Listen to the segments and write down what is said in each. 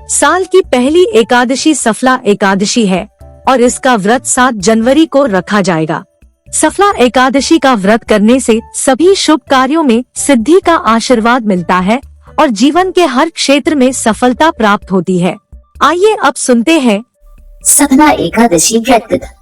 साल की पहली एकादशी सफला एकादशी है और इसका व्रत 7 जनवरी को रखा जाएगा। सफला एकादशी का व्रत करने से सभी शुभ कार्यों में सिद्धि का आशीर्वाद मिलता है और जीवन के हर क्षेत्र में सफलता प्राप्त होती है। आइए अब सुनते हैं सफला एकादशी व्रत कथा।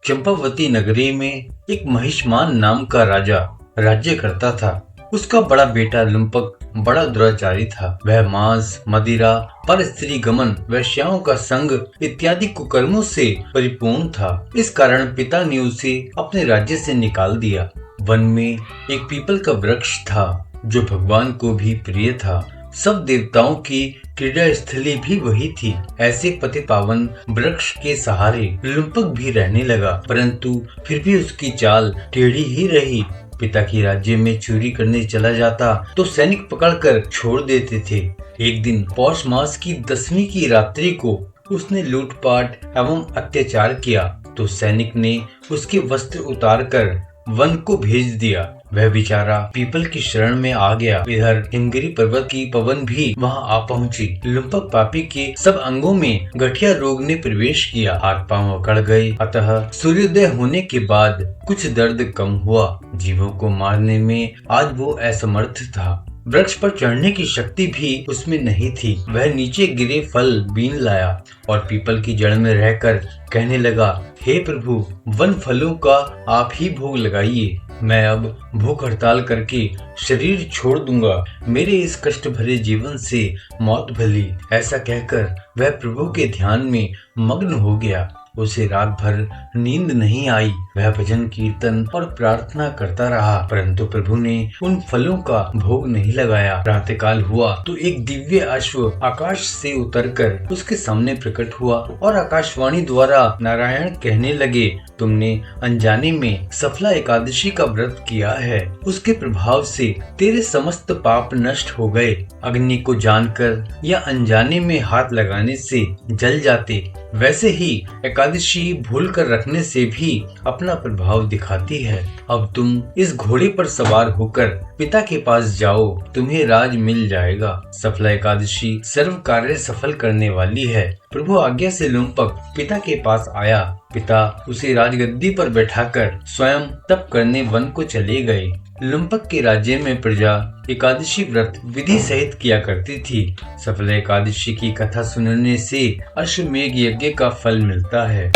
चंपावती नगरी में एक महिष्मान नाम का राजा राज्य करता था। उसका बड़ा बेटा लुम्पक बड़ा दुराचारी था। वह मांस, मदिरा, पर स्त्री गमन, वेश्याओं का संग इत्यादि कुकर्मों से परिपूर्ण था। इस कारण पिता ने उसे अपने राज्य से निकाल दिया। वन में एक पीपल का वृक्ष था जो भगवान को भी प्रिय था। सब देवताओं की क्रीड़ा स्थली भी वही थी। ऐसे पति पावन वृक्ष के सहारे लुम्पक भी रहने लगा, परंतु फिर भी उसकी चाल टेढ़ी ही रही। पिता की राज्य में चोरी करने चला जाता तो सैनिक पकड़कर छोड़ देते थे। एक दिन पौष मास की 10वीं की रात्रि को उसने लूटपाट एवं अत्याचार किया तो सैनिक ने उसके वस्त्र उतारकर वन को भेज दिया। वह बेचारा पीपल की शरण में आ गया। इधर हिमगिरी पर्वत की पवन भी वहां आ पहुंची। लुम्पक पापी के सब अंगों में गठिया रोग ने प्रवेश किया। हाथ पांव अकड़ गए। अतः सूर्योदय होने के बाद कुछ दर्द कम हुआ। जीवों को मारने में आज वो असमर्थ था। वृक्ष पर चढ़ने की शक्ति भी उसमें नहीं थी। वह नीचे गिरे फल बीन लाया और पीपल की जड़ में रहकर कहने लगा, हे प्रभु, वन फलों का आप ही भोग लगाइए। मैं अब भूख हड़ताल करके शरीर छोड़ दूंगा। मेरे इस कष्ट भरे जीवन से मौत भली। ऐसा कहकर वह प्रभु के ध्यान में मग्न हो गया। उसे रात भर नींद नहीं आई। वह भजन कीर्तन और प्रार्थना करता रहा, परंतु प्रभु ने उन फलों का भोग नहीं लगाया। प्रातःकाल हुआ तो एक दिव्य अश्व आकाश से उतरकर उसके सामने प्रकट हुआ और आकाशवाणी द्वारा नारायण कहने लगे, तुमने अनजाने में सफला एकादशी का व्रत किया है। उसके प्रभाव से तेरे समस्त पाप नष्ट हो गए। अग्नि को जानकर या अनजाने में हाथ लगाने से जल जाते, वैसे ही एकादशी भूल कर रखने से भी अपना प्रभाव दिखाती है। अब तुम इस घोड़े पर सवार होकर पिता के पास जाओ, तुम्हें राज मिल जाएगा। सफला एकादशी सर्व कार्य सफल करने वाली है। प्रभु आज्ञा से लुम्पक पिता के पास आया। पिता उसे राजगद्दी पर बैठाकर स्वयं तप करने वन को चले गए। लुम्पक के राज्य में प्रजा एकादशी व्रत विधि सहित किया करती थी। सफला एकादशी की कथा सुनने से अश्वमेध यज्ञ का फल मिलता है।